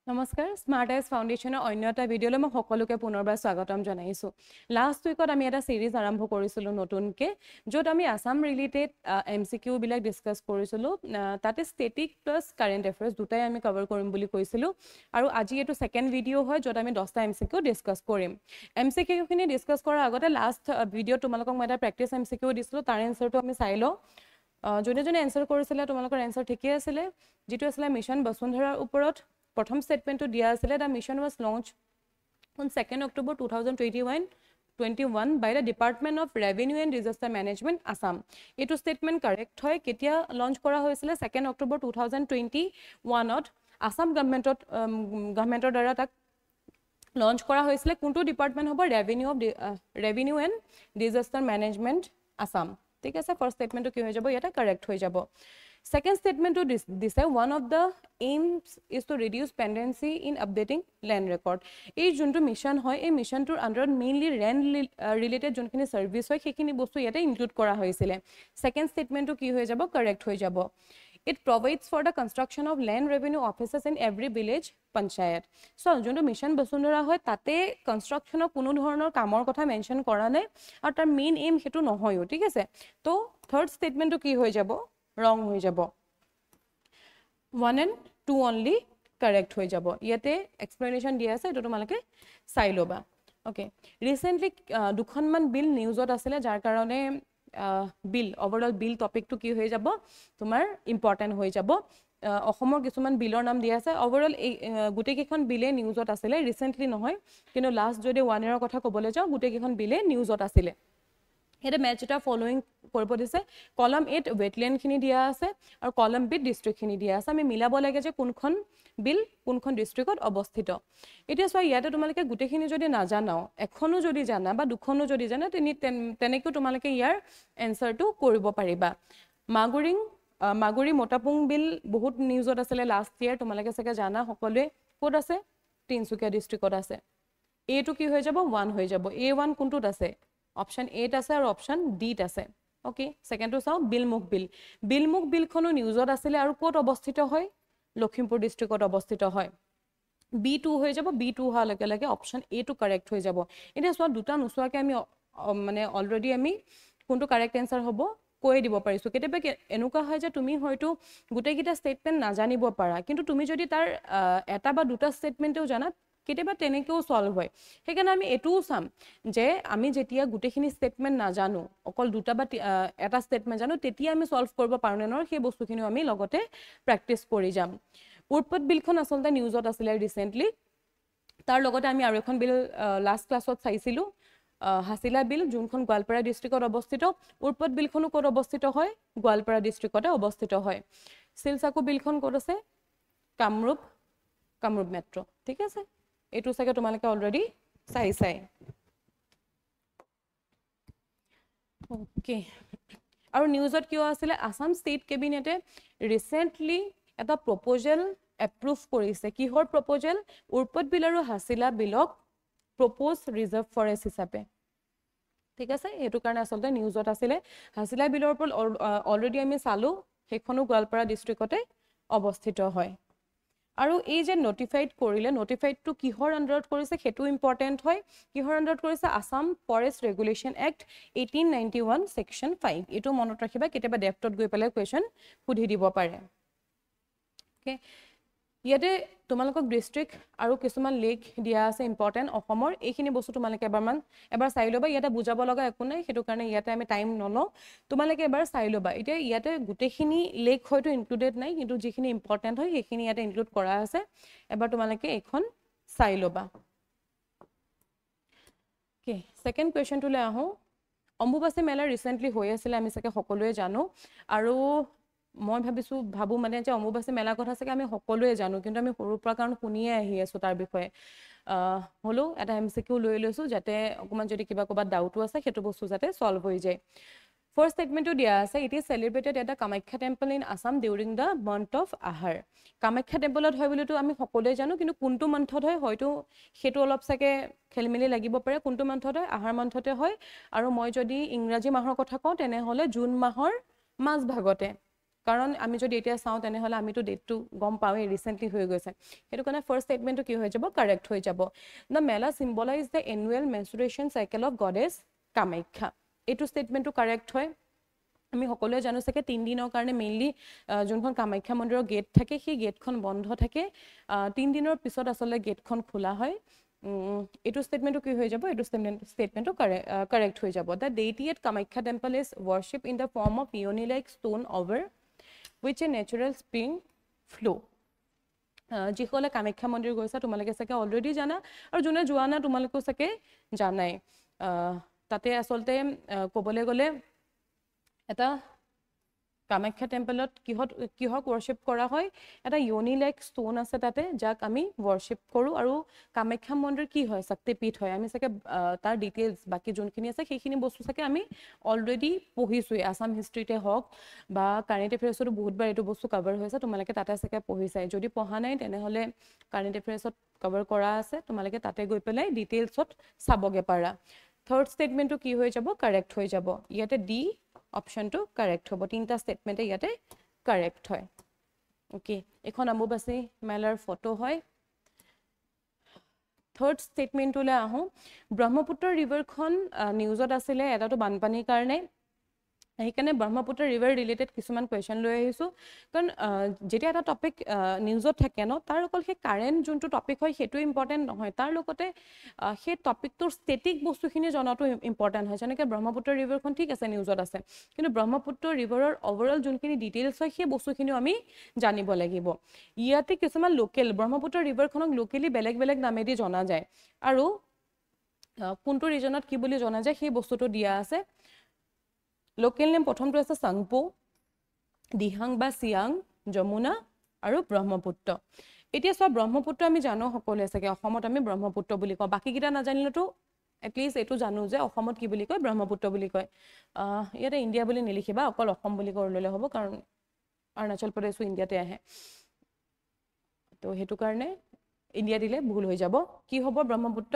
নমস্কাৰ স্মাৰ্ট আইজ ফাউণ্ডেশ্যনৰ অন্য এটা ভিডিঅ'লৈ মই সকলোকে পুনৰবাৰ স্বাগতম জনাইছোঁ। লাষ্ট উইকত আমি এটা সিৰিজ আৰম্ভ কৰিছিলোঁ নতুনকৈ, য'ত আমি আসাম ৰিলেটেড MCQ বিলাক ডিছকাছ কৰিছিলোঁ। তাতে ষ্টেটিক প্লাছ কাৰেণ্ট এফেয়াৰ্ছ দুটাই আমি কভাৰ কৰিম বুলি কৈছিলোঁ। আৰু আজি এইটো ছেকেণ্ড ভিডিঅ' হয় য'ত আমি 10টা MCQ ডিছকাছ কৰিম। MCQ খিনি ডিছকাছ কৰাৰ আগতে লাষ্ট ভিডিঅ'ত তোমালোকক মই এটা প্ৰেক্টিছ MCQ দিছিলোঁ, তাৰ এনচাৰটো আমি চাই লওঁ। যোনে যোনে এনচাৰ কৰিছিলে তোমালোকৰ এনচাৰ ঠিকেই আছিলে। যিটো আছিলে মিছন বসুন্ধৰাৰ ওপৰত প্ৰথম ষ্টেটমেণ্টটো দিয়া আছিলে, the mission was launch on 2nd October 2021 by the Department of Revenue and Disaster Management, Assam. এইটো ষ্টেটমেণ্ট কাৰেক্ট হয়। কেতিয়া লঞ্চ কৰা হৈছিলে? 2nd October 2021ত আসাম গভৰ্ণমেণ্টৰ দ্বাৰা তাক লঞ্চ কৰা হৈছিলে। কোনটো ডিপাৰ্টমেণ্ট হ'ব? Revenue and disaster management Assam. ঠিক আছে, ফাৰ্ষ্ট ষ্টেটমেণ্টটো কি হৈ যাব? ইয়াতে কাৰেক্ট হৈ যাব। Second statement to this one of the aims is to reduce pendency in updating land record. এই যোনটো মিশন হয়, এই মিশনটোৰ আন্ডাৰত মেইনলি ল্যান্ড ৰিলেটেড যোনখিনি সাৰ্ভিস হয় সেইখিনি বস্তু ইয়াতে ইনক্লুড কৰা হৈছিলে। সেকেন্ড স্টেটমেন্টটো কি হৈ যাব? কাৰেক্ট হৈ যাব। It provides for the construction of land revenue offices in every village panchayat. So যোনটো মিশন বসুন্ধৰা হয় তাতে কনষ্ট্ৰাকচনৰ কোনো ধৰণৰ কামৰ কথা মেনশন কৰা নাই আৰু তাৰ মেইন এইম হেতু নহয়ও। ঠিক আছে, তো থাৰ্ড স্টেটমেন্টটো কি হৈ যাব? ৰং হৈ যাব। 1 and 2 only correct হৈ যাব। ইয়াতে এক্সপ্লেনেশ্যন দিয়া আছে, এইটো তোমালোকে চাই ল'বা। ওকে, ৰিসেন্টলি দুখনমান বিল নিউজত আছিলে, যাৰ কাৰণে বিল ওভাৰঅল বিল টপিকটো কি হৈ যাব? তোমাৰ ইম্পৰ্টেণ্ট হৈ যাব। অসমৰ কিছুমান বিলৰ নাম দিয়া আছে। ওভাৰঅল এই গোটেইকেইখন বিলে নিউজত আছিলে, ৰিসেন্টলি নহয়, কিন্তু লাষ্ট যদি 1 year কথা ক'বলৈ যাওঁ গোটেইকেইখন বিলে নিউজত আছিলে। এটা মেচ এটা ফলোইং কৰিব দিছে। কলম 8 ৱেটলেণ্ডখিনি দিয়া আছে আৰু কলম B ডিষ্ট্ৰিক্টখিনি দিয়া আছে। আমি মিলাব লাগে যে কোনখন বিল কোনখন ডিষ্ট্ৰিক্টত অৱস্থিত। এতিয়া চোৱা, ইয়াতে তোমালোকে গোটেইখিনি যদি নাজানাও, এখনো যদি জানা বা দুখনো যদি জানা, তেনেকেও তোমালোকে ইয়াৰ এনচাৰটো কৰিব পাৰিবা। মাগুৰী মোটাপুং বিল বহুত নিউজত আছিলে লাষ্ট ইয়াৰ, তোমালোকে চাগে জানা সকলোৱে। ক'ত আছে? তিনচুকীয়া ডিষ্ট্ৰিক্টত আছে। এটো কি হৈ যাব? 1 হৈ যাব। A1 কোনটোত আছে? অপশন 8 আছে আৰু অপশন ডিত আছে। ওকে, সেকেন্ডটো চাও, বিলমুখ বিল। বিলমুখ বিলখনো নিউজত আছিলে আৰু ক'ত অৱস্থিত হয়? লখিমপুৰ ডিষ্ট্ৰিক্টত অৱস্থিত হয়। B2 হৈ যাব। B2 হোৱাৰ লগে লগে অপশন A টো কাৰেক্ট হৈ যাব। এতিয়া চোৱা, দুটা নোচোৱাকে আমি মানে অলৰেডি আমি কোনটো কাৰেক্ট এনসাৰ হ'ব কৈ দিব পাৰিছো। কেতিয়াবা এনেকুৱা হয় যে তুমি হয়তো গোটেইকেইটা ষ্টেটমেণ্ট নাজানিব পাৰা, কিন্তু তুমি যদি তাৰ এটা বা দুটা ষ্টেটমেণ্টও জানা, কেতিয়াবা তেনেকেও সলভ হয়। সেইকাৰণে আমি এটোও চাম যে আমি যেতিয়া গোটেইখিনি ষ্টেটমেণ্ট নাজানো, অকল দুটা বা এটা ষ্টেটমেণ্ট জানো, তেতিয়া আমি সলভ কৰিব পাৰো নে নহয় সেই বস্তুখিনিও আমি লগতে প্ৰেক্টিছ কৰি যাম। উৰপদ বিলখন আচলতে নিউজত আছিলে ৰিসেন্টলি। তাৰ লগতে আমি আৰু এখন বিল লাষ্ট ক্লাছত চাইছিলো, হাছিলা বিল, যোনখন গোৱালপাৰা ডিষ্ট্ৰিক্টত অৱস্থিত। উৰপদ বিলখনো ক'ত অৱস্থিত হয়? গোৱালপাৰা ডিষ্ট্ৰিক্টতে অৱস্থিত হয়। শিলচাকু বিলখন ক'ত আছে? কামৰূপ মেট্ৰ'। ঠিক আছে, এইটো চাগে তোমালোকে অলৰেডি চাই। ওকে, আৰু নিউজত কিয় আছিলে? আসাম ষ্টেট কেবিনেটে ৰিসেন্টলি এটা প্ৰপ'জেল এপ্ৰুভ কৰিছে। কিহৰ প্ৰপ'জেল? উৰপদ বিল আৰু হাছিলা বিলক প্ৰপ'জ ৰিজাৰ্ভ ফৰেষ্ট হিচাপে। ঠিক আছে, এইটো কাৰণে আচলতে নিউজত আছিলে। হাছিলা বিলৰ ওপৰত অলৰেডি আমি চালো, সেইখনো গোৱালপাৰা ডিষ্ট্ৰিক্টতে অৱস্থিত হয়। আৰু এই যে নটিফাইড কৰিলে, নটিফাইডটো কিহৰ আন্ডাৰত কৰিছে সেইটো ইম্পৰ্টেণ্ট হয়। কিহৰ আন্ডাৰত কৰিছে? Assam forest regulation act 1891 section 5। এইটো মনত ৰাখিবা, কেতিয়াবা ডেফটত গৈ পেলাই কুৱেশ্যন সুধি দিব পাৰে। ওকে, ইয়াতে তোমালোকক ডিষ্ট্ৰিক্ট আৰু কিছুমান লেক দিয়া আছে ইম্পৰ্টেণ্ট অসমৰ। এইখিনি বস্তু তোমালোকে এবাৰ চাই ল'বা। ইয়াতে বুজাব লগা একো নাই, সেইটো কাৰণে ইয়াতে আমি টাইম নলওঁ, তোমালোকে এবাৰ চাই ল'বা। এতিয়া ইয়াতে গোটেইখিনি লেক হয়তো ইনক্লুডেড নাই, কিন্তু যিখিনি ইম্পৰ্টেণ্ট হয় সেইখিনি ইয়াতে ইনক্লুড কৰা আছে। এবাৰ তোমালোকে এইখন চাই ল'বা। ওকে, সেকেন্ড কুৱেশ্যনটোলৈ আহোঁ। অম্বুবাচী মেলা ৰিসেন্টলি হৈ আছিলে, আমি চাগে সকলোৱে জানো। আৰু মই ভাবো মানে যে অম্বুবাচী মেলাৰ কথা চাগে আমি সকলোৱে জানো, কিন্তু আমি সৰুৰ পৰা কাৰণ শুনিয়ে আহি আছো তাৰ বিষয়ে। হ'লেও এটা MCQ লৈ লৈছো, যাতে অকণমান যদি কিবা ক'ৰবাত ডাউটো আছে সেইটো বস্তু যাতে সলভ হৈ যায়। ফাৰ্ষ্ট ষ্টেটমেণ্টটো দিয়া আছে, it is celebrated at the Kamakhya temple in Assam during the month of আহাৰ। কামাখ্যা টেম্পলত হয় বুলিতো আমি সকলোৱে জানো, কিন্তু কোনটো মান্থত হয় হয়তো সেইটো অলপ চাগে খেলিমেলি লাগিব পাৰে। কোনটো মান্থত হয়? আহাৰ মান্থতে হয়। আৰু মই যদি ইংৰাজী মাহৰ কথা কওঁ তেনেহ'লে জুন মাহৰ মাজভাগতে। কাৰণ আমি যদি এতিয়া চাওঁ তেনেহ'লে আমিতো ডেটটো গম পাওঁৱেই ৰিচেণ্টলি হৈ গৈছে সেইটো কাৰণে ফাৰ্ষ্ট ষ্টেটমেণ্টটো কি হৈ যাব কাৰেক্ট হৈ যাব the mela symbolize the annual menstruation cycle of goddess Kamakhya এইটো ষ্টেটমেণ্টটো কাৰেক্ট হয় আমি সকলোৱে জানো চাগে 3 দিনৰ কাৰণে মেইনলি যোনখন কামাখ্যা মন্দিৰৰ গেট থাকে সেই গেটখন বন্ধ থাকে 3 দিনৰ পিছত আসলে গেটখন খোলা হয় এইটো ষ্টেটমেণ্টটো কি হৈ যাব এইটো ষ্টেটমেণ্টটো কাৰেক্ট হৈ যাব the deity at Kamakhya temple is worship in the form of yoni like stone over which a natural spring flow যিসকলে কামাখ্যা মন্দিৰ গৈছা তোমালোকে চাগে অলৰেডি জানা আৰু যোনে যোৱা না তোমালোকেও চাগে জানাই তাতে আসলতে ক'বলৈ গ'লে এটা কামাখ্যা টেম্পলত কিহক ৱৰ্শ্বিপ কৰা হয় এটা ইয়নি লাইক ষ্ট'ন আছে তাতে যাক আমি ৱৰ্শ্বিপ কৰোঁ আৰু কামাখ্যা মন্দিৰ কি হয় শক্তিপীঠ হয় আমি চাগে তাৰ ডিটেইলছ বাকি যোনখিনি আছে সেইখিনি বস্তু চাগে আমি অলৰেডি পঢ়িছোঁই আসাম হিষ্ট্ৰীতে হওক বা কাৰেণ্ট এফেয়াৰ্ছতো বহুতবাৰ এইটো বস্তু কভাৰ হৈছে তোমালোকে তাতে চাগে পঢ়িছাই যদি পঢ়া নাই তেনেহ'লে কাৰেণ্ট এফেয়াৰ্ছত কভাৰ কৰা আছে তোমালোকে তাতে গৈ পেলাই ডিটেইলছত চাবগে পাৰা থাৰ্ড ষ্টেটমেণ্টটো কি হৈ যাব কাৰেক্ট হৈ যাব ইয়াতে ডি অপশনটো কাৰেক্ট হ'ব তিনটা ষ্টেটমেণ্টে ইয়াতে কাৰেক্ট হয় ওকে এখন অম্বুবাচী মেলাৰ ফটো হয় থাৰ্ড ষ্টেটমেণ্টটোলৈ আহোঁ ব্ৰহ্মপুত্ৰ ৰিভাৰখন নিউজত আছিলে এটাতো বানপানীৰ কাৰণে সেইকাৰণে ব্ৰহ্মপুত্ৰ ৰিভাৰ ৰিলেটেড কিছুমান কুৱেশ্যন লৈ আহিছোঁ কাৰণ যেতিয়া এটা টপিক নিউজত থাকে ন তাৰ অকল সেই কাৰেণ্ট যোনটো টপিক হয় সেইটো ইম্পৰ্টেণ্ট নহয় তাৰ লগতে সেই টপিকটোৰ ষ্টেটিক বস্তুখিনি জনাটো ইম্পৰ্টেণ্ট হয় যেনেকৈ ব্ৰহ্মপুত্ৰ ৰিভাৰখন ঠিক আছে নিউজত আছে কিন্তু ব্ৰহ্মপুত্ৰ ৰিভাৰৰ অভাৰঅল যোনখিনি ডিটেইলছ হয় সেই বস্তুখিনিও আমি জানিব লাগিব ইয়াতে কিছুমান লোকেল ব্ৰহ্মপুত্ৰ ৰিভাৰখনক লোকেলি বেলেগ বেলেগ নামেদি জনা যায় আৰু কোনটো ৰিজনত কি বুলি জনা যায় সেই বস্তুটো দিয়া আছে লোকেল নেম প্ৰথমটো আছে চাংপো দিহাং বা চিয়াং যমুনা আৰু ব্ৰহ্মপুত্ৰ এতিয়া সব ব্ৰহ্মপুত্ৰ আমি জানো সকলোৱে চাগে অসমত আমি ব্ৰহ্মপুত্ৰ বুলি কওঁ বাকিকেইটা নাজানিলেতো এটলিষ্ট এইটো জানো যে অসমত কি বুলি কয় ব্ৰহ্মপুত্ৰ বুলি কয় ইয়াতে ইণ্ডিয়া বুলি নিলিখিবা অকল অসম বুলি কৰি ল'লে হ'ব কাৰণ অৰুণাচল প্ৰদেশো ইণ্ডিয়াতে আহে তো সেইটো কাৰণে ইণ্ডিয়া দিলে ভুল হৈ যাব কি হ'ব ব্ৰহ্মপুত্ৰ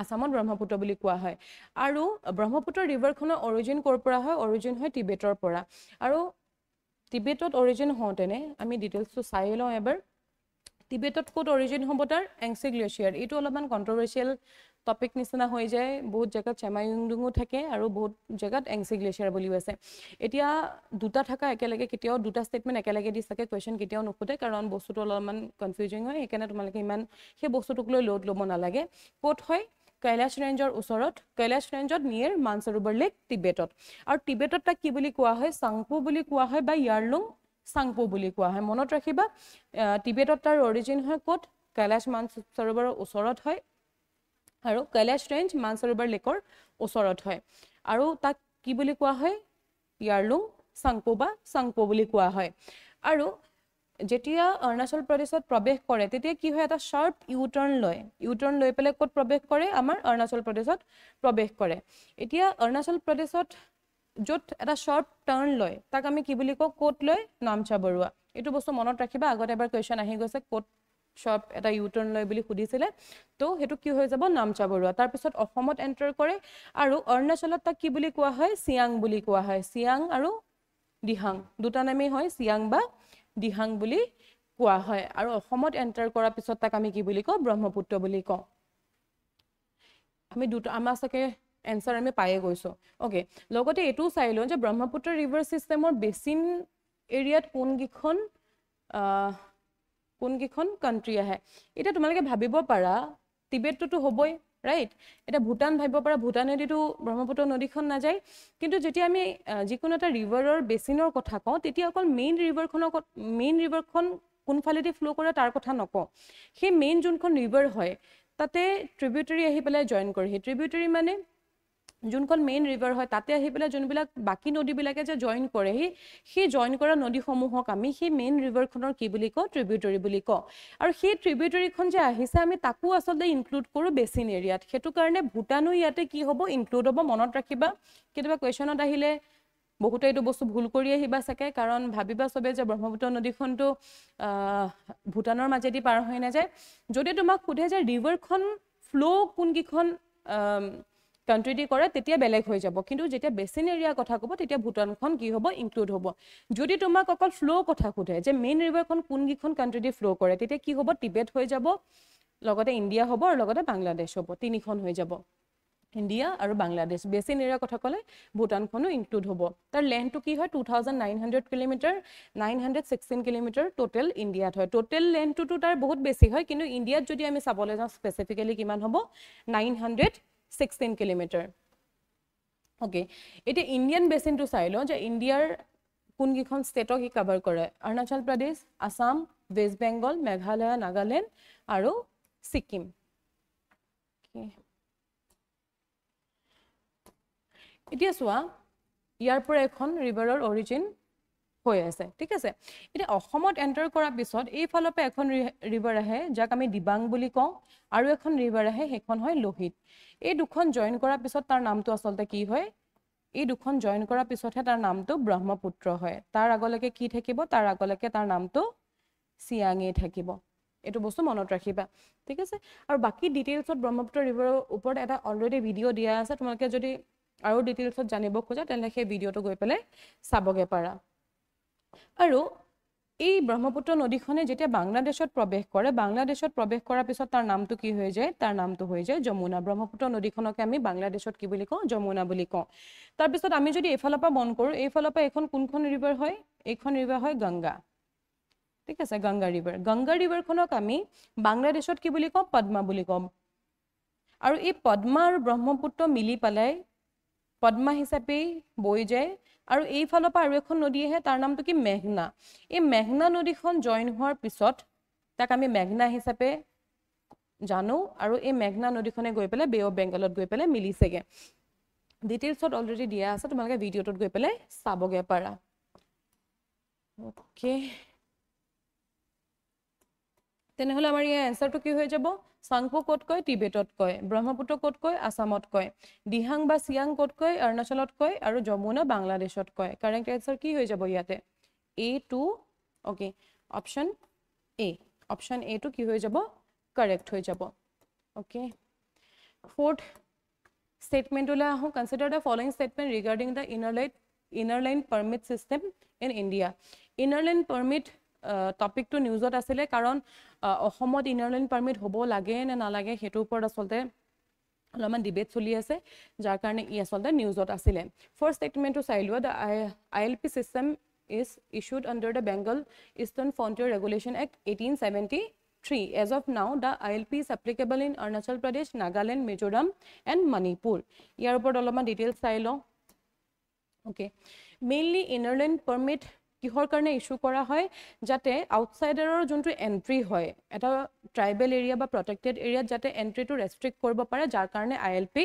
আসামত ব্ৰহ্মপুত্ৰ বুলি কোৱা হয় আৰু ব্ৰহ্মপুত্ৰ ৰিভাৰখনৰ অৰিজিন ক'ৰ পৰা হয় অৰিজিন হয় টিবেটৰ পৰা আৰু টিবেটত অৰিজিন হওঁতেনে আমি ডিটেইলছটো চাই লওঁ এবাৰ টিবেটত ক'ত অৰিজিন হ'ব তাৰ এংচি গ্লেচিয়াৰ এইটো অলপমান কণ্ট্ৰভাৰ্চিয়েল টপিক নিচিনা হৈ যায় বহুত জেগাত চেমাইয়ুংডুঙো থাকে আৰু বহুত জেগাত এংচি গ্লেচিয়াৰ বুলিও আছে এতিয়া দুটা থকা একেলগে কেতিয়াও দুটা ষ্টেটমেণ্ট একেলগে দি চাগে কুৱেশ্যন কেতিয়াও নুসুধে কাৰণ বস্তুটো অলপমান কনফিউজিং হয় সেইকাৰণে তোমালোকে ইমান সেই বস্তুটোক লৈ লোড ল'ব নালাগে ক'ত হয় কৈলাশ ৰেঞ্জৰ ওচৰত কৈলাশ ৰেঞ্জত নিয়েৰ মানসৰোবৰ লেক টিবেটত আৰু টিবেটত তাক কি বুলি কোৱা হয় চাংপো বুলি কোৱা হয় বা ইয়াৰলুং চাংপো বুলি কোৱা হয় মনত ৰাখিবা টিবেটত তাৰ অৰিজিন হয় ক'ত কৈলাশ মানসৰোবৰৰ ওচৰত হয় আৰু কৈলাশ ৰেঞ্জ মানসৰোবৰ লেকৰ ওচৰত হয় আৰু তাক কি বুলি কোৱা হয় ইয়াৰলুং চাংপো বা চাংপো বুলি কোৱা হয় আৰু যেতিয়া অৰুণাচল প্ৰদেশত প্ৰৱেশ কৰে তেতিয়া কি হয় এটা শাৰ্প ইউটাৰ্ণ লৈ পেলাই ক'ত প্ৰৱেশ কৰে আমাৰ অৰুণাচল প্ৰদেশত প্ৰৱেশ কৰে এতিয়া অৰুণাচল প্ৰদেশত য'ত এটা শাৰ্প টাৰ্ণ লয় তাক আমি কি বুলি কওঁ ক'ত লয় নামচা বৰুৱা এইটো বস্তু মনত ৰাখিবা আগত এবাৰ কুৱেশ্যন আহি গৈছে ক'ত শাৰ্প এটা ইউটাৰ্ণ লয় বুলি সুধিছিলে তো সেইটো কি হৈ যাব নামচা বৰুৱা তাৰপিছত অসমত এণ্টাৰ কৰে আৰু অৰুণাচলত তাক কি বুলি কোৱা হয় চিয়াং বুলি কোৱা হয় চিয়াং আৰু দিহাং দুটা নামেই হয় চিয়াং বা দিহাং বুলি কোৱা হয় আৰু অসমত এণ্টাৰ কৰাৰ পিছত তাক আমি কি বুলি কওঁ ব্ৰহ্মপুত্ৰ বুলি কওঁ আমি দুটা আমাৰ চাগে এনচাৰ আমি পায়ে গৈছোঁ অ'কে লগতে এইটোও চাই লওঁ যে ব্ৰহ্মপুত্ৰ ৰিভাৰ ছিষ্টেমৰ বেচিন এৰিয়াত কোনকেইখন কাণ্ট্ৰি আহে এতিয়া তোমালোকে ভাবিব পাৰা টিবেটটোতো হ'বই ৰাইট এটা ভূটান ভাবিব পাৰা ভূটানেদিতো ব্ৰহ্মপুত্ৰ নদীখন নাযায় কিন্তু যেতিয়া আমি যিকোনো এটা ৰিভাৰৰ বেচিনৰ কথা কওঁ তেতিয়া অকল মেইন ৰিভাৰখন কোনফালেদি ফ্ল' কৰে তাৰ কথা নকওঁ সেই মেইন যোনখন ৰিভাৰ হয় তাতে ট্ৰিবিউটাৰী আহি পেলাই জইন কৰেহি ট্ৰিবিউটাৰী মানে যোনখন মেইন ৰিভাৰ হয় তাতে আহি পেলাই যোনবিলাক বাকী নদীবিলাকে যে জইন কৰেহি সেই জইন কৰা নদীসমূহক আমি সেই মেইন ৰিভাৰখনৰ কি বুলি কওঁ ট্ৰিবিউটাৰী বুলি কওঁ আৰু সেই ট্ৰিবিউটাৰীখন যে আহিছে আমি তাকো আচলতে ইনক্লুড কৰোঁ বেচিন এৰিয়াত সেইটো কাৰণে ভূটানো ইয়াতে কি হ'ব ইনক্লুড হ'ব মনত ৰাখিবা কেতিয়াবা কুৱেশ্যনত আহিলে বহুতে এইটো বস্তু ভুল কৰি আহিবা চাগে কাৰণ ভাবিবা চবে যে ব্ৰহ্মপুত্ৰ নদীখনটো ভূটানৰ মাজেদি পাৰ হৈ নাযায় যদি তোমাক সোধে যে ৰিভাৰখন ফ্ল' কোনকেইখন কান্ট্ৰি দি কৰে তেতিয়া বেলেগ হৈ যাব কিন্তু যেতিয়া বেচিন এৰিয়া কথা ক'ব তেতিয়া ভুটানখন কি হ'ব ইনক্লুড হ'ব যদি তোমাক অকল ফ্লো কথা সোধে যে মেইন ৰিভাৰখন কোনগিখন কান্ট্ৰি দি ফ্লো কৰে তেতিয়া কি হ'ব টিবেট হৈ যাব লগতে ইণ্ডিয়া হ'ব আৰু লগতে বাংলাদেশ হ'ব তিনিখন হৈ যাব ইণ্ডিয়া আৰু বাংলাদেশ বেচিন এৰিয়া কথা ক'লে ভুটানখনো ইনক্লুড হ'ব তাৰ লেন্থটো কি হয় 2900 কিলোমিটাৰ 916 কিলোমিটাৰ টোটেল ইণ্ডিয়াত হয় টোটেল লেন্থটো তাৰ বহুত বেছি হয় কিন্তু ইণ্ডিয়াত যদি আমি চাবলৈ যাওঁ স্পেচিফিকেলি কিমান হ'ব 916 কিলোমিটাৰ ওকে এতিয়া ইণ্ডিয়ান বেচিনটো চাই লওঁ যে ইণ্ডিয়াৰ কোনকেইখন ষ্টেটক ই কভাৰ কৰে অৰুণাচল প্ৰদেশ আসাম ৱেষ্ট বেংগল মেঘালয় নাগালেণ্ড আৰু ছিকিম এতিয়া চোৱা ইয়াৰ পৰা এখন ৰিভাৰৰ অৰিজিন হৈ আছে ঠিক আছে এতিয়া অসমত এন্টাৰ কৰাৰ পিছত এই ফালৰ পৰা এখন ৰিভাৰ আহে যাক আমি দিবাং বুলি কওঁ আৰু এখন ৰিভাৰ আহে সেইখন হয় লোহিত এই দুখন জয়েন কৰাৰ পিছত তাৰ নামটো আচলতে কি হয় এই দুখন জয়েন কৰাৰ পিছতহে তাৰ নামটো ব্ৰহ্মপুত্ৰ হয় তাৰ আগলৈকে কি থাকিব তাৰ আগলৈকে তাৰ নামটো চিয়াঙে থাকিব এইটো বস্তু মনত ৰাখিবা ঠিক আছে আৰু বাকি ডিটেইলছত ব্ৰহ্মপুত্ৰ ৰিভাৰৰ ওপৰত এটা অলৰেডি ভিডিঅ' দিয়া আছে তোমালোকে যদি আৰু ডিটেইলছত জানিব খোজা তেনে সেই ভিডিঅ'টো গৈ পেলাই চাবগে পাৰা আৰু এই ব্ৰহ্মপুত্ৰ নদীখনে যেতিয়া বাংলাদেশত প্ৰৱেশ কৰে বাংলাদেশত প্ৰৱেশ কৰাৰ পিছত তাৰ নামটো কি হৈ যায় তাৰ নামটো হৈ যায় যমুনা ব্ৰহ্মপুত্ৰ নদীখনকে আমি বাংলাদেশত কি বুলি কওঁ যমুনা বুলি কওঁ তাৰ পিছত আমি যদি এইফালৰ পৰা মন কৰো এইফালৰ পৰা এখন কোনখন ৰিভাৰ হয় এইখন ৰিভাৰ হয় গংগা ঠিক আছে গংগা ৰিভাৰখনক আমি বাংলাদেশত কি বুলি কওঁ পদ্মা বুলি কওঁ আৰু এই পদ্মা আৰু ব্ৰহ্মপুত্ৰ মিলি পেলাই পদ্মা হিচাপে বৈ যায় আৰু এইফালৰ পৰা আৰু এখন নদী আহে তাৰ নামটো কি মেঘনা এই মেঘনা নদীখন জয়েন হোৱাৰ পিছত তাক আমি মেঘনা হিচাপে জানো আৰু এই মেঘনা নদীখনে গৈ পেলাই বে অফ বেংগলত গৈ পেলাই মিলিছেগে ডিটেইলছত অলৰেডি দিয়া আছে তোমালোকে ভিডিঅ'টোত গৈ পেলাই চাবগে পাৰা ওকে তেনেহলে আমাৰ ইয়াৰ এনসাৰটো কি হৈ যাব সাংপো ক'ত কয় টিবেটত কয় ব্ৰহ্মপুত্ৰ ক'ত কয় আসামত কয় দিহাং বা চিয়াং ক'ত কয় অৰুণাচলত কয় আৰু যমুনা বাংলাদেশত কয় কাৰেক্ট এনসাৰ কি হৈ যাব ইয়াতে A2 ওকে অপশন A টো কি হৈ যাব কাৰেক্ট হৈ যাব ওকে ফোৰ্থ স্টেটমেন্টলৈ আহো consider the following statement regarding the inner line permit system in India inner line permit টপিকটো নিউজত আছিলে কাৰণ অসমত ইনাৰ লাইন পাৰমিট হ'ব লাগে নে নালাগে হেতুৰ ওপৰত আচলতে অলপমান ডিবেট চলি আছে যাৰ কাৰণে ই আচলতে নিউজত আছিলে ফাৰ্ষ্ট স্টেটমেন্টটো চাই লোৱা the ILP system is issued under the Bengal Eastern Frontier Regulation Act 1873 as of now the ILP is applicable in Arunachal Pradesh Nagaland Mizoram and Manipur ইয়াৰ ওপৰত অলপমান ডিটেইলছ চাই লওঁ okay mainly inner line permit কিহৰ কাৰণে issue কৰা হয় যাতে আউটসাইডাৰৰ যোনটো এন্ট্ৰি হয় এটা ট্ৰাইবেল এৰিয়া বা প্ৰটেক্টেড এৰিয়াত যাতে এন্ট্ৰিটো ৰেষ্ট্ৰিক্ট কৰিব পাৰে যাৰ কাৰণে ILP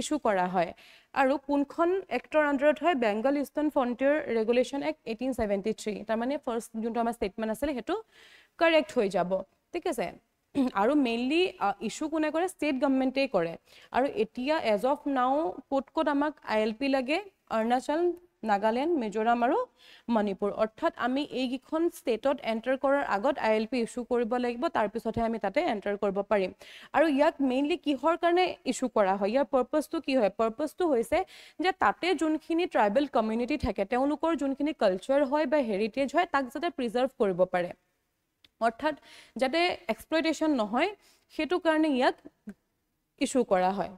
ইস্যু কৰা হয় আৰু কোনখন এক্টৰ আন্ডাৰত হয় Bengal eastern frontier regulation act 1873 তাৰ মানে ফাৰ্ষ্ট যোনটো আমাৰ ষ্টেটমেন্ট আছিল হেতু কাৰেক্ট হৈ যাব ঠিক আছে আৰু মেইনলি ইস্যু কোনে কৰে ষ্টেট গভৰ্নমেণ্টে কৰে আৰু এতিয়া এজ অফ নাও ক'ত আমাক ILP লাগে অৰুণাচল নাগালেণ্ড মিজোৰাম আৰু মণিপুৰ অৰ্থাৎ আমি এইকেইখন ষ্টেটত এণ্টাৰ কৰাৰ আগত ILP ইস্যু কৰিব লাগিব তাৰ পিছতহে আমি তাতে এণ্টাৰ কৰিব পাৰিম আৰু ইয়াক মেইনলি কিহৰ কাৰণে ইস্যু কৰা হয় ইয়াৰ পাৰপাসটো কি হয় পাৰপাসটো হৈছে যে তাতে যোনখিনি ট্ৰাইবেল কমিউনিটি থাকে তেওঁলোকৰ যোনখিনি কালচাৰ হয় বা হেৰিটেজ হয় তাক যাতে প্ৰিজাৰ্ভ কৰিব পাৰে অৰ্থাৎ যাতে এক্সপ্লইটেশন নহয় হেতু কাৰণে ইয়াক ইস্যু কৰা হয়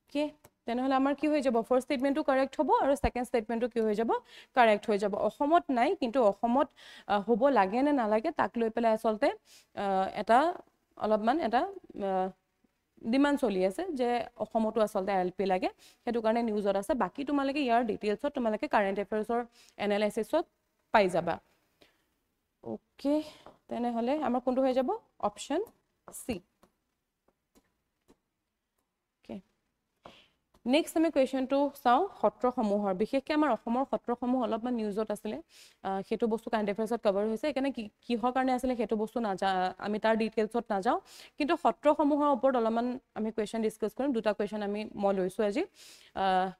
ওকে তেনেহলে আমাৰ কি হৈ যাব ফাৰ্ষ্ট স্টেটমেন্টটো কাৰেক্ট হ'ব আৰু সেকেন্ড স্টেটমেন্টটো কি হৈ যাব কাৰেক্ট হৈ যাব অসমত নাই কিন্তু অসমত হ'ব লাগে নে নালাগে তাক লৈ পেলাই আচলতে এটা অলপমান এটা ডিমান্ড চলি আছে যে অসমতো আচলতে ILP লাগে হেতু কাৰণে নিউজত আছে বাকি তোমালোকে ইয়াৰ ডিটেইলছত তোমালোকে কাৰেন্ট এফেয়াৰ্সৰ এনালাইসিছত পাই যাবা ওকে তেনেহলে আমাৰ কোনটো হৈ যাব অপশন সি নেক্সট আমি কুৱেশ্যনটো চাওঁ সত্ৰসমূহৰ বিশেষকৈ আমাৰ অসমৰ সত্ৰসমূহ অলপমান নিউজত আছিলে হেতু বস্তু কাৰেন্ট এফেয়াৰ্সত কভাৰ হৈছে একাৰণে কিহৰ কাৰণে আছিলে হেতু বস্তু আমি তাৰ ডিটেইলছত নাযাওঁ কিন্তু সত্ৰসমূহৰ ওপৰত অলপমান আমি কুৱেশ্যন ডিসকাস কৰিম দুটা কুৱেশ্যন মই লৈছো আজি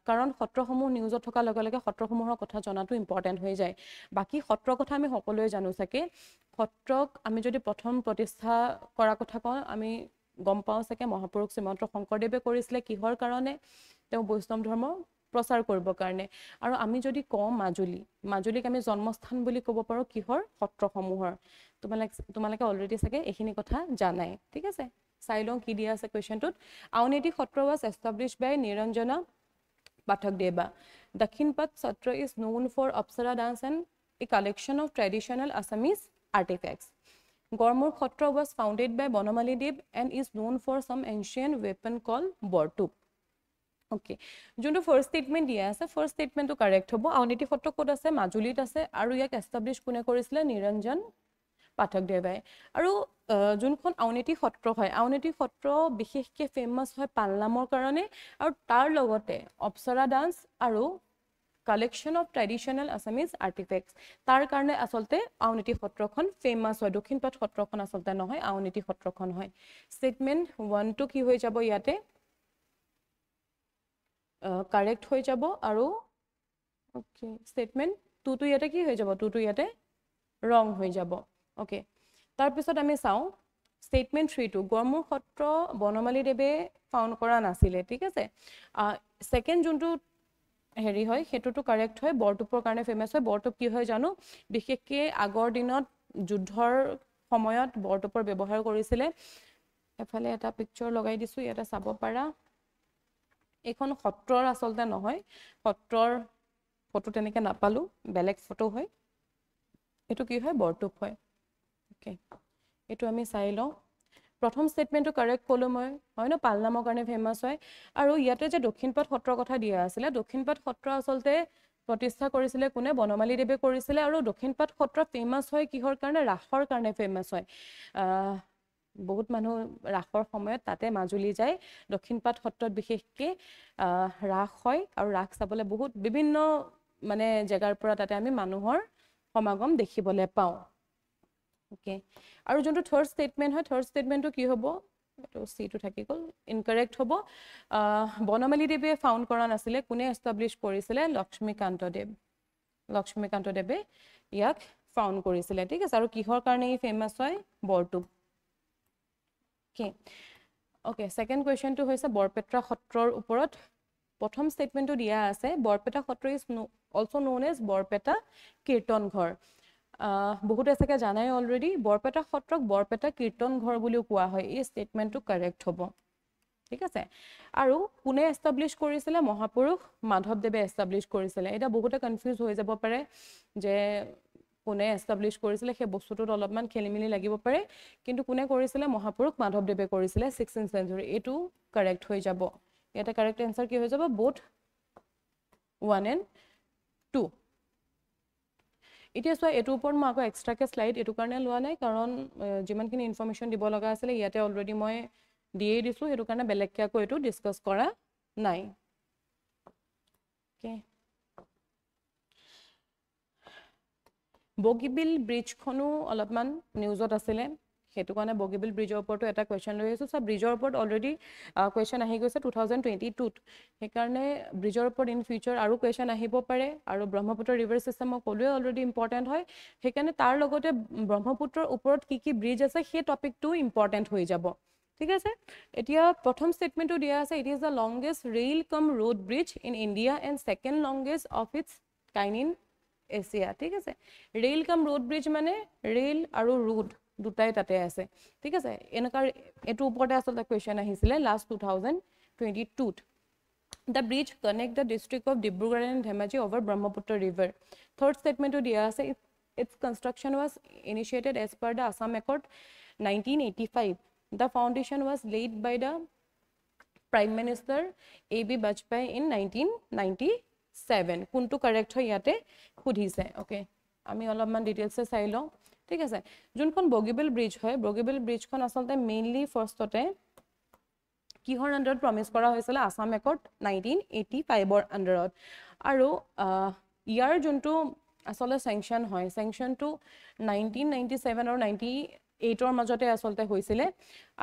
কাৰণ সত্ৰসমূহ নিউজত থকা লগে লগে সত্ৰসমূহৰ কথা জনাটো ইম্পৰ্টেন্ট হৈ যায় বাকি সত্ৰৰ কথা আমি সকলোৱে জানো চাগে সত্ৰক আমি যদি প্ৰথম প্ৰতিষ্ঠা কৰা কথা কওঁ আমি গম পাওঁ চাগে মহাপুৰুষ শ্ৰীমন্ত শংকৰদেৱে কৰিছিলে কিহৰ কাৰণে তেওঁ বৈষ্ণৱ ধৰ্ম প্ৰচাৰ কৰিবৰ কাৰণে আৰু আমি যদি কওঁ মাজুলীক আমি জন্মস্থান বুলি ক'ব পাৰোঁ কিহৰ সত্ৰসমূহৰ তোমালোকে অলৰেডি চাগে এইখিনি কথা জানাই ঠিক আছে চাই লওঁ কি দিয়া আছে কুৱেশ্যনটোত আউনীআটী সত্ৰ was established by Niranjana Pathak Deva Dakhinpat Satra is known for Apsara dance and a collection of traditional Assamese artifacts. Gormur Khotra was founded by Bonamali Dev and is known for some ancient weapon called Bortup. Okay. Junto first statement diya ase first statement to correct hobo Auniti Khotra kod ase Majulit ase aru yak establish kune korisile Niranjan Pathak Devai aru junkhon Auniti Khotra hoy Auniti Khotra bisheske famous hoy Palnamor karone aru tar logote Apsara dance aru collection of traditional Assamese artifacts tar karone asolte Auniti Khotrakhon famous hoy Dakhinpat Khotrakhon asolte nohoy Auniti Khotrakhon hoy statement 1 to ki hoy jabo yate correct hoy jabo aru okay statement 2 to yate ki hoy jabo 2 to yate wrong hoy jabo okay tar pisot ami saw statement 3 to Gormur Khotra Bonamali Debe found kora nasile ঠিক আছে second juntu হেৰি হয় হেতুটো correct হয় বৰটুপৰ কাৰণে famous হয় বৰটুপ কি হয় জানো বিশেষকে আগৰ দিনত যুদ্ধৰ সময়ত বৰটুপৰ ব্যৱহাৰ কৰিছিলে এফালে এটা পিকচাৰ লগাই দিছো এটা চাব পাৰা এখন সত্ৰৰ আসলতে নহয় সত্ৰৰ ফটো তেনেকে নাপালো বেলেগ ফটো হয় এটো কি হয় বৰটুপ হয় ওকে এটো আমি চাই লওঁ প্ৰথম স্টেটমেন্টটো কাৰেক্ট কলো মই হয় ন পালনামৰ কাৰণে ফেমাস হয় আৰু ইয়াতে যে দক্ষিণপাট সত্ৰৰ কথা দিয়া আছিল দক্ষিণপাট সত্ৰ আসলতে প্ৰতিষ্ঠা কৰিছিলে কোনে বনমালী দেৱে কৰিছিলে আৰু দক্ষিণপাট সত্ৰ ফেমাস হয় কিহৰ কাৰণে ৰাসৰ কাৰণে ফেমাস হয় বহুত মানুহ ৰাসৰ সময়ত তাতে মাজুলী যায় দক্ষিণপাট সত্ৰত বিশেষকে ৰাস হয় আৰু ৰাস চাবলৈ বহুত বিভিন্ন মানে জায়গাৰ পৰা তাতে আমি মানুহৰ সমাগম দেখিবলৈ পাওঁ ওকে আৰু যোনটো থাৰ্ড স্টেটমেন্ট হয় থাৰ্ড স্টেটমেন্টটো কি হ'ব এটো সি টু থাকি গল ইনকাৰেক্ট হ'ব বনমালী দেৱে ফাউন্ড কৰা নাছিলে কোনে এস্টাবলিশ কৰিছিলে লক্ষ্মীকান্ত দেৱে ইয়াক ফাউন্ড কৰিছিলে ঠিক আছে আৰু কিহৰ কাৰণে ই ফেমাস হয় বৰটুপ ওকে সেকেন্ড কোৱেশ্চনটো হৈছে বৰপেটা সত্ৰৰ ওপৰত প্ৰথম স্টেটমেন্টটো দিয়া আছে Barpeta Satra is also known as Barpeta Kirtan Ghar বহুত আছে জানাই অলৰেডি বৰপেটা সত্ৰক বৰপেটা কীৰ্তন ঘৰ বুলিও কোৱা হয় এই স্টেটমেন্টটো কাৰেক্ট হ'ব ঠিক আছে আৰু কোনে এস্টাবলিশ কৰিছিলে মহাপুৰুষ মাধৱদেৱে এস্টাবলিশ কৰিছিলে এটা বহুতে কনফিউজ হৈ যাব পাৰে যে কোনে এস্টাবলিশ কৰিছিলে সেই বস্তুটোত অলপমান খেলিমেলি লাগিব পাৰে কিন্তু কোনে কৰিছিলে মহাপুৰুষ মাধৱদেৱে কৰিছিলে 16th century এটো কাৰেক্ট হৈ যাব এটা কাৰেক্ট আনসাৰ কি হৈ যাব both 1 and 2 এতিয়া সো এটো ওপৰত মই আকৌ এক্সট্ৰাকে স্লাইড এটো কাৰণে লোৱা নাই কাৰণ যিমানখিনি ইনফৰমেশন দিব লগা আছিল ইয়াতে অলৰেডি মই দিয়ে দিছো এটো কাৰণে বেলেগকে আকৌ এটো ডিসকাস কৰা নাই ওকে বগিবিল ব্ৰিজখনো অলপমান নিউজত আছিলে হেতু কাৰণে বগিবিল ব্ৰিজৰ ওপৰতো এটা কোৱেশ্চন লৈ আছো সব ব্ৰিজৰ ওপৰত অলৰেডি কোৱেশ্চন আহি গৈছে 2022 ত কাৰণে ব্ৰিজৰ ওপৰত ইন ফিউচাৰ আৰু কোৱেশ্চন আহিব পাৰে আৰু ব্ৰহ্মপুত্ৰ ৰিভাৰ সিস্টেম কলোৱে অলৰেডি ইম্পৰ্টেন্ট হয় হেকাৰণে তাৰ লগতে ব্ৰহ্মপুত্ৰৰ ওপৰত কি ব্ৰিজ আছে সেই টপিকটো ইম্পৰ্টেন্ট হৈ যাব ঠিক আছে এতিয়া প্ৰথম স্টেটমেন্টটো দিয়া আছে it is the longest rail cum road bridge in India and second longest of its kind in Asia ঠিক আছে ৰেল কাম ৰোড ব্ৰিজ মানে ৰেল আৰু ৰোড দুটাই তাতে আছে ঠিক আছে এনেকাৰ এটো ওপৰতে আসল কোৱেশ্চন আহিছিলে last 2022 the bridge connect the district of Dibrugarh and Dhemaji over Brahmaputra river third statement to dia ase its construction was initiated as per the Assam Accord 1985 the foundation was laid by the Prime Minister AB Bajpai in 1997 kuntu correct hoy yate khudise okay ami olopman details e sai lo ঠিক আছে যোনখন Bogibeel bridge হয় বগিবিল ব্ৰিজখন আসলতে mainly ফাৰ্ষ্টতে কিহৰ আন্ডাৰত প্ৰমিস কৰা হৈছিল Assam accord 1985 ৰ আন্ডাৰত আৰু ইয়াৰ যোনটো আসলে স্যাংশন হয় স্যাংশনটো 1997 আৰু 8ৰ মাজতে আসলতে হৈছিলে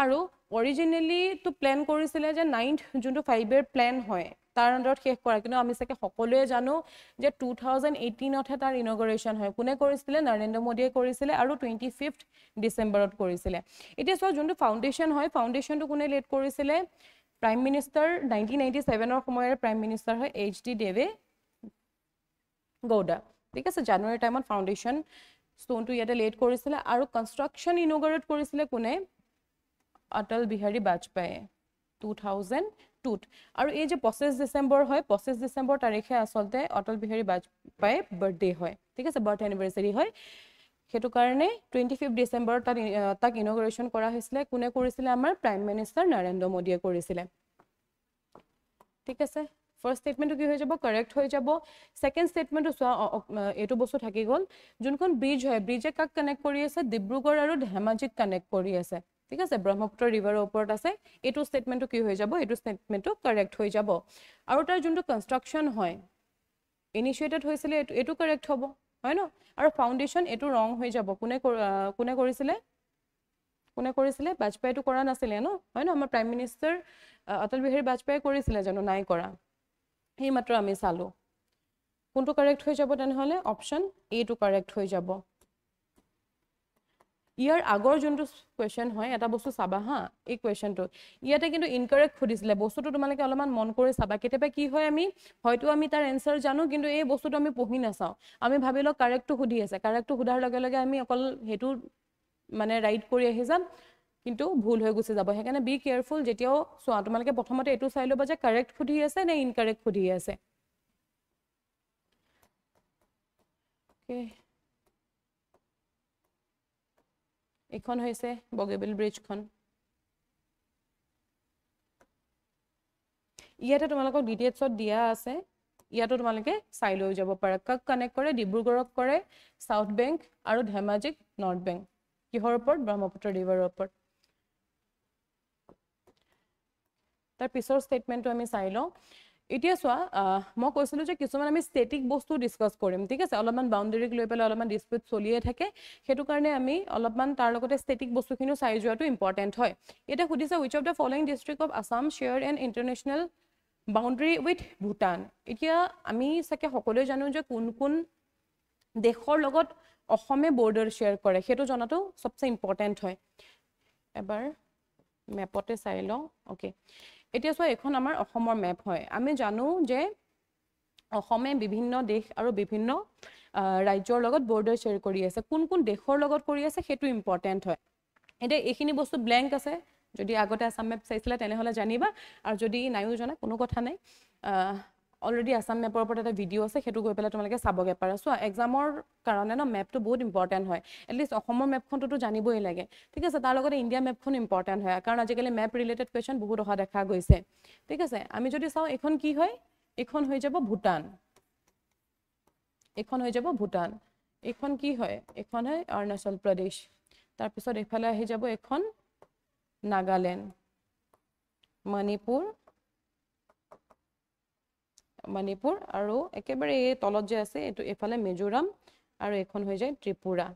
আৰু অৰিজিনেলি তো প্ল্যান কৰিছিলে যে 9th যোনটো 5-year প্ল্যান হয় তাৰ আণ্ডাৰত শেষ কৰা কিন্তু আমি চাগে সকলোৱে জানো যে 2018ত তাৰ ইনগৰেশ্যন হয় কোনে কৰিছিলে নৰেন্দ্ৰ মোদীয়ে কৰিছিলে আৰু 25th ডিসেম্বৰত কৰিছিলে এতিয়া সো যোনটো ফাউণ্ডেশ্যন হয় ফাউণ্ডেশ্যনটো কোনে লিড কৰিছিলে প্ৰাইম মিনিষ্টাৰ 1997ৰ সময়ৰ প্ৰাইম মিনিষ্টাৰ হয় এইচ.ডি. দেৱে গৌডা ঠিক আছে জানুৱাৰী টাইমত ফাউণ্ডেশ্যন ষ্টোনটো ইয়াতে লেট কৰিছিলে আৰু কনষ্ট্ৰাকশ্যন ইনগৰেট কৰিছিলে কোনে অটল বিহাৰী বাজপেয়ী 2002 আৰু এই যে 25 ডিসেম্বৰ হয় 25 ডিসেম্বৰ তাৰিখে আসলতে অটল বিহাৰী বাজপেয়ীৰ বাৰ্থডে হয় ঠিক আছে বাৰ্থ এনিভাৰ্সাৰী হয় হেতু কাৰণে 25 ডিসেম্বৰ তাক ইনগৰেশ্যন কৰা হৈছিলে কোনে কৰিছিলে আমাৰ প্ৰাইম মিনিষ্টাৰ নৰেন্দ্ৰ মোদীয়ে কৰিছিলে ঠিক আছে ফাৰ্স্ট স্টেটমেন্টটো কি হৈ যাব কাৰেক্ট হৈ যাব সেকেন্ড স্টেটমেন্টটো সোৱা এটো বস্তু থাকি গল যোনখন ব্ৰিজ হয় ব্ৰিজে কাক কানেক্ট কৰি আছে ডিব্ৰুগড় আৰু ধেমাজিক কানেক্ট কৰি আছে ঠিক আছে ব্ৰহ্মপুত্ৰ ৰিভাৰৰ ওপৰত আছে এটো স্টেটমেন্টটো কি হৈ যাব এটো স্টেটমেন্টটো কাৰেক্ট হৈ যাব আৰু তাৰ যোনটো কনস্ট্ৰাকচন হয় ইনিশিয়েটেড হৈছিলে এটো কাৰেক্ট হ'ব হয় ন আৰু ফাউণ্ডেশ্যন এটো ৰং হৈ যাব কোনে কৰিছিলে বাজপেয়ীটো কৰা নাছিলে ন হয় ন আমাৰ প্ৰাইম মিনিষ্টাৰ অটল বিহাৰী বাজপেয়ী কৰিছিলে জানো নাই কৰা এই মাত্ৰ আমি চালো কোনটো কাৰেক্ট হৈ যাব তেনেহলে অপচন এ টো কাৰেক্ট হৈ যাব ইয়াৰ আগৰ যোনটো কোৱেশ্চন হয় এটা বস্তু চাবা হা এই কোৱেশ্চনটো ইয়াতে কিন্তু ইনকাৰেক্ট খুদিছিলে বস্তুটো তোমালোকে অলপমান মন কৰি চাবা কেতিয়াবা কি হয় আমি হয়তো আমি তাৰ এনসাৰ জানো কিন্তু এই বস্তুটো আমি পঢ়ি নাচাও আমি ভাবিলো কাৰেক্টটো খুদি আছে কাৰেক্টটো খুদাৰ লগে লগে আমি অকল হেতু মানে ৰাইট কৰি আহি যাম কিন্তু ভুল হৈ গুছি যাব হেকাৰণে বি কেয়াৰফুল যেতিয়াও সোৱা তোমালোকে প্ৰথমতে এটো চাই লবা যে কাৰেক্ট খুদি আছে নে ইনকাৰেক্ট খুদি আছে ওকে এখন হৈছে বগীবিল ব্ৰিজখন ইয়াতে তোমালোকক ডিটেইলছত দিয়া আছে ইয়াতো তোমালোকে চাই লৈ যাব পাৰা কাক কানেক্ট কৰে ডিব্ৰুগড়ক কৰে সাউথ বেংক আৰু ধেমাজিক নৰ্থ বেংক কিহৰ ওপৰত ব্ৰহ্মপুত্ৰ ৰিভাৰৰ ওপৰত তাৰ পিছৰ স্টেটমেন্টটো আমি চাই লওঁ এতিয়া সোৱা মই কৈছিলো যে কিছুমান আমি ষ্টেটিক বস্তু ডিসকাস কৰিম ঠিক আছে অলপমান বাউন্ডাৰীক লৈ পেলাই অলপমান ডিসপিউট চলিয়ে থাকে হেতু কাৰণে আমি অলপমান তাৰ লগতে ষ্টেটিক বস্তুখিনিও চাই যোৱাটো ইম্পৰ্টেন্ট হয় এটা খুদিছে which of the following district of Assam share an international boundary with Bhutan এতিয়া আমি সাকে সকলোৱে জানো যে কোন কোন দেশৰ লগত অসমে বৰ্ডাৰ শেয়াৰ কৰে হেতু জনাটো সবচে ইম্পৰ্টেন্ট হয় এবাৰ মেপতে চাই লওঁ ওকে এতিয়া সো এখন আমাৰ অসমৰ মেপ হয় আমি জানো যে অসমে বিভিন্ন দেশ আৰু বিভিন্ন ৰাজ্যৰ লগত বৰ্ডাৰ শেয়াৰ কৰি আছে কোন কোন দেশৰ লগত কৰি আছে হেতু ইম্পৰ্টেন্ট হয় এতিয়া এইখিনি বস্তু ব্ল্যাঙ্ক আছে যদি আগতে আসাম মেপ চাইছিলা তেনেহলে জানিবা আৰু যদি নাইও জনা কোনো কথা নাই অলৰেডি আসাম মেপৰ ওপৰত এটা ভিডিও আছে হেতু গৈ পেলাই তোমালোকে চাবগে পাৰা সো এক্সামৰ কাৰণে ন মেপটো বহুত ইম্পৰ্টেন্ট হয় এটলিষ্ট অসমৰ মেপখনটো জানিবই লাগে ঠিক আছে তাৰ লগতে ইণ্ডিয়া মেপখন ইম্পৰ্টেন্ট হয় কাৰণ আজিকালি মেপ ৰিলেটেড কোৱেশ্চন বহুত অহা দেখা গৈছে ঠিক আছে আমি যদি চাও এখন কি হয় এখন হৈ যাব ভুটান এখন হৈ যাব ভুটান এখন কি হয় এখন হয় অৰুণাচল প্ৰদেশ তাৰ পিছত এফালে আহি যাব এখন নাগালেণ্ড মণিপুৰ আৰু একেবাৰে এই তলত যে আছে এটো এফালে মিজোৰাম আৰু এখন হৈ যায় ত্ৰিপুৰা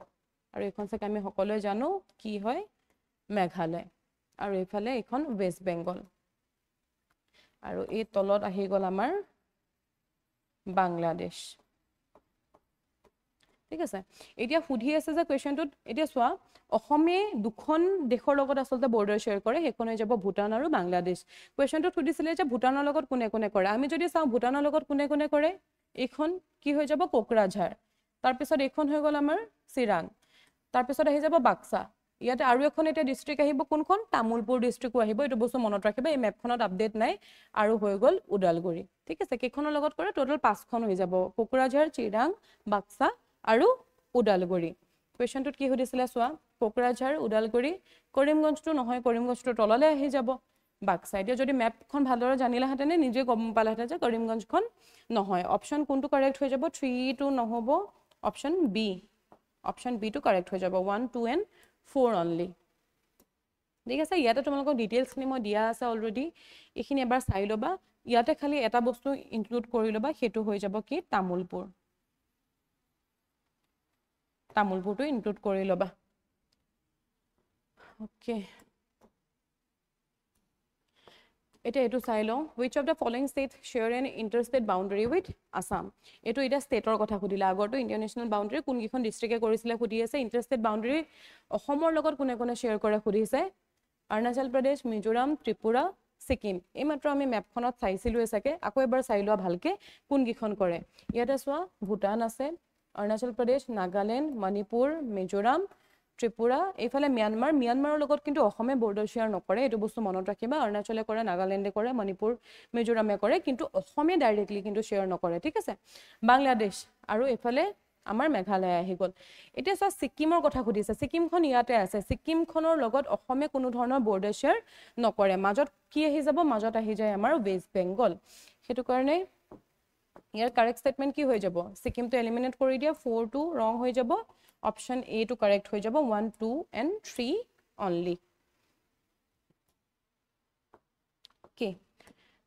আৰু এখন সাকে আমি সকলোৱে জানো কি হয় মেঘালয় আৰু এফালে এখন ওয়েস্ট বেংগল আৰু এই তলত আহি গল আমাৰ বাংলাদেশ ঠিক আছে এতিয়া খুদি আছে যে কোৱেশ্চনটোত এতিয়া সোৱা অসমে দুখন দেশৰ লগত আসলতে বৰ্ডাৰ শেয়াৰ কৰে হেখন হৈ যাব ভুটান আৰু বাংলাদেশ কোৱেশ্চনটোত খুদিছিলে যে ভুটানৰ লগত কোনে কোনে কৰে আমি যদি চাও ভুটানৰ লগত কোনে কোনে কৰে এখন কি হৈ যাব কোকৰাঝাৰ তাৰ পিছত এখন হৈ গল আমাৰ চিৰাং তাৰ পিছত আহি যাব বাক্সা ইয়াতে আৰু এখন এটা ডিস্ট্ৰিক্ট আহিব কোনখন তামুলপুৰ ডিস্ট্ৰিক্টও আহিব এটো বস্তু মনত ৰাখিবা এই মেপখনত আপডেট নাই আৰু হৈ গল উদালগুৰি ঠিক আছে কেখনৰ লগত কৰে টোটাল 5খন হৈ যাব কোকৰাঝাৰ চিৰাং বাক্সা আৰু উদালগুৰি কোৱেশ্চনটোত কি হৈদিছিলে সোৱা কোকৰাঝাৰ উদালগুৰি কৰিমগঞ্জটো নহয় কৰিমগঞ্জটো তললে আহি যাব বাক্সা এতিয়া যদি মেপখন ভালদৰে জানিলা হেতেনে নিজে গম পালা হেতে যে কৰিমগঞ্জখন নহয় অপচন কোনটো কাৰেক্ট হৈ যাব 3 টো নহব অপচন বি টো কাৰেক্ট হৈ যাব 1 2 and 4 only ঠিক আছে ইয়াতে তোমালোকৰ ডিটেইলছ খিনি মই দিয়া আছে অলৰেডি এইখিনি এবাৰ চাই লবা ইয়াতে খালি এটা বস্তু ইনক্লুড কৰি লবা হেতু হৈ যাব কি তামুলপুৰটো ইনক্লুড কৰি লবা ওকে এটা এটো চাই লওঁ which of the following states share an interstate boundary with Assam এটো এটা ষ্টেটৰ কথা খুদিলা আগৰটো ইন্টাৰনেশ্যনেল বাউণ্ডাৰী কোন কিখন ডিস্ট্ৰিক্টে কৰিছিলে খুদি আছে ইন্টাৰষ্টেট বাউণ্ডাৰী অসমৰ লগত কোনে কোনে শেয়াৰ কৰে খুদিছে অৰুণাচল প্ৰদেশ মিজোৰাম ত্ৰিপুৰা সিকিম এই মাত্ৰ আমি ম্যাপখনত চাইছিলো এসাকে আকৌ এবাৰ চাই লোৱা ভালকে কোন কিখন কৰে ইয়াতে চোৱা ভুটান আছে অৰুণাচল প্ৰদেশ নাগালেণ্ড মণিপুৰ মিজোৰাম ত্ৰিপুৰা এইফালে মিয়ানমাৰৰ লগত কিন্তু অসমে বৰ্ডাৰ শেয়াৰ নকৰে এটো বস্তু মনত ৰাখিবা অৰুণাচলে কৰে নাগালেণ্ডে কৰে মণিপুৰ মিজোৰামে কৰে কিন্তু অসমে ডাইৰেক্টলি কিন্তু শেয়াৰ নকৰে ঠিক আছে বাংলাদেশ আৰু এইফালে আমাৰ মেঘালয় আহি গল এতিয়া সব সিকিমৰ কথা খুদিছে সিকিমখন ইয়াতে আছে সিকিমখনৰ লগত অসমে কোনো ধৰণৰ বৰ্ডাৰ শেয়াৰ নকৰে মাজত কি আহি যাব মাজত আহি যায় আমাৰ ৱেষ্ট বেংগল হেতু কাৰণে ইয়াৰ কাৰেক্ট স্টেটমেন্ট কি হৈ যাব সিকিমটো এলিমিনেট কৰি দিয়া 4 2 ৰং হৈ যাব অপশন A to correct হৈ যাব 1 2 and 3 only okay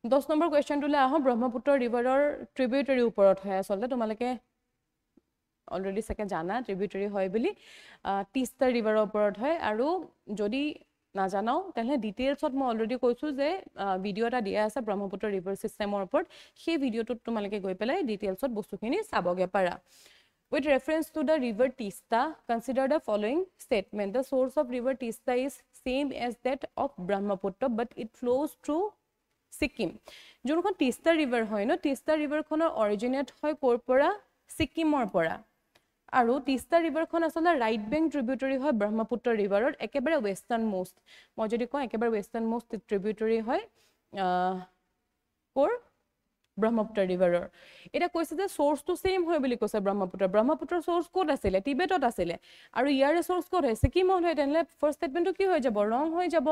10 number question টুলে আহো ব্ৰহ্মপুত্ৰ ৰিভাৰৰ ট্ৰিবিউটাৰি ওপৰত হয় আসলে তোমালকে অলৰেডি সকে জানা ট্ৰিবিউটাৰি হয় বুলি তিস্তা ৰিভাৰৰ ওপৰত হয় আৰু যদি না জানাও তেনে ডিটেইলছত মই অলৰেডি কৈছো যে ভিডিও এটা দিয়া আছে ব্ৰহ্মপুত্ৰ ৰিভাৰ সিস্টেমৰ ওপৰত সেই ভিডিওটোত তোমালকে গৈ পেলাই ডিটেইলছত বস্তুখিনি চাবগে পাৰা With reference to the river Tista, consider the following statement. The source of river Tista is same as that of Brahmaputra, but it flows through Sikkim. Jonkhon Tista river hoy no, Tista river khonor originate hoy kor pora Sikkimor pora. Aru Tista river khon asala right bank tributary hoy Brahmaputra river or ekebare western most. Moi jodi ko ekebare western most tributary hoy kor Brahmaputra ৰিভাৰৰ এটা কৈছে যে source তো same হয় বুলি কৈছে Brahmaputra source code আছিল টিবেটত আছিল আৰু ইয়াৰে সোৰ্স কোড হয় সিকিমত হয় তেনলে ফাৰ্স্ট স্টেটমেন্টটো কি হৈ যাব ৰং হৈ যাব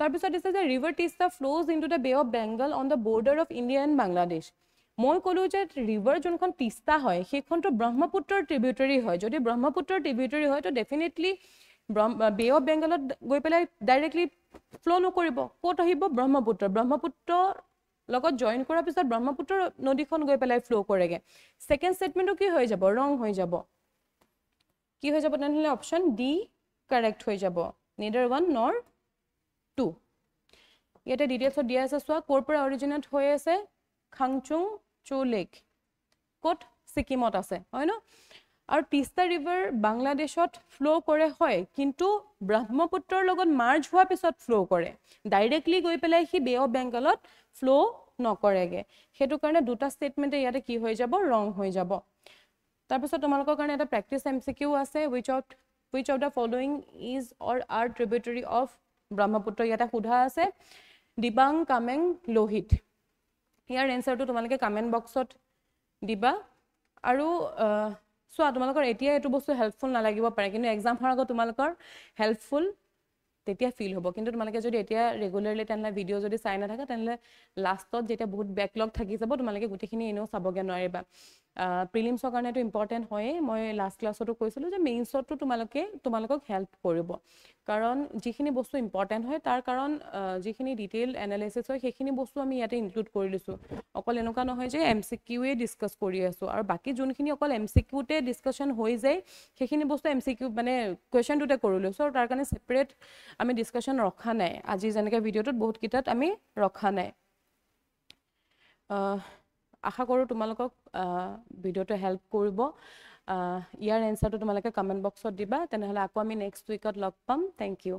তাৰ পিছত দিছে যে river Teesta flows into the Bay of Bengal on the border of India and Bangladesh মই কলো যে ৰিভাৰ যোনখন টিস্তা হয় সেইখনটো ব্ৰহ্মপুত্ৰৰ ট্ৰিবিউটাৰি হয় যদি ব্ৰহ্মপুত্ৰৰ ট্ৰিবিউটাৰি হয় তো ডেফিনেটলি বে অফ বেংগলত গৈ পেলাই ডাইৰেক্টলি ফ্লো নকৰিব কোট আহিব ব্ৰহ্মপুত্ৰ লগত জয়েন কৰাৰ পিছত ব্ৰহ্মপুত্ৰ নদীখন গৈ পেলাই ফ্লো কৰেগে সেকেন্ড স্টেটমেন্টটো কি হৈ যাব ৰং হৈ যাব কি হৈ যাব তেনহলে অপশন ডি কাৰেক্ট হৈ যাব neither 1 nor 2 ইয়াতে ডিটেইলছত দিয়া আছে সোৱা কৰ পৰা অৰিজিনেট হৈ আছে খাংচুং চো লেক কোট সিকিমত আছে হয় ন আৰু তিস্তা ৰিভাৰ বাংলাদেশত ফ্লো কৰে হয় কিন্তু ব্ৰহ্মপুত্ৰৰ লগত মাৰ্জ হোৱা পিছত ফ্লো কৰে ডাইৰেক্টলি গৈ পেলাই হি বে অফ বেংগলত ফ্লো নকৰেগে হেতু কাৰণে দুটা স্টেটমেন্টে ইয়াতে কি হৈ যাব ৰং হৈ যাব তাৰ পিছত তোমালোকৰ কাৰণে এটা প্ৰ্যাকটিস এমসিকিউ আছে which of the following is or are tributary of Brahmaputra ইয়াতে সোধা আছে দিবাং কামেং লোহিত ইয়াৰ এনসাৰটো তোমালোকে কমেন্ট বক্সত দিবা আৰু সোৱা তোমালোকৰ এতিয়া এটো বস্তু হেল্পফুল নালাগিব পাৰে কিন্তু এক্সাম হোৱাৰ আগত তোমালোকৰ হেল্পফুল তেতিয়া ফিল হ'ব কিন্তু তোমালোকে যদি এতিয়া ৰেগুলাৰলি তেনলে ভিডিও যদি চাই না থাকা তেনলে লাষ্টত যেতিয়া বহুত ব্যাকলগ থাকি যাব তোমালোকে গুটিখিনি এনেও চাবগে নোৱাৰিবা প্ৰিলিমছৰ কাৰণে এটো ইম্পৰ্টেন্ট হয় মই লাষ্ট ক্লাছতো কৈছিলো যে মেইনছটো তোমালোকক হেল্প কৰিব কাৰণ যিখিনি বস্তু ইম্পৰ্টেন্ট হয় তাৰ কাৰণ যিখিনি ডিটেইল এনালাইসিস হয় সেইখিনি বস্তু আমি ইয়াতে ইনক্লুড কৰি লৈছো অকল এনেকুৱা নহয় যে এমসিকিউ এ ডিসকাস কৰি আছো আৰু বাকি যোনখিনি অকল এমসিকিউ তে ডিসকাশন হৈ যায় সেইখিনি বস্তু এমসিকিউ মানে কোৱেশ্চনটোতে কৰি লৈছো আৰু তাৰ কাৰণে সেপাৰেট আমি ডিসকাশন ৰখা নাই আজি যেনেকৈ ভিডিওটোত বহুত কিটাত আমি ৰখা নাই আশা কৰো তোমালোকক ভিডিওটো হেল্প কৰিব ইয়াৰ এনসাৰটো তোমালোকে কমেন্ট বক্সত দিবা তেনেহলে আকৌ আমি নেক্সট উইকত লগ পাম থ্যাংক ইউ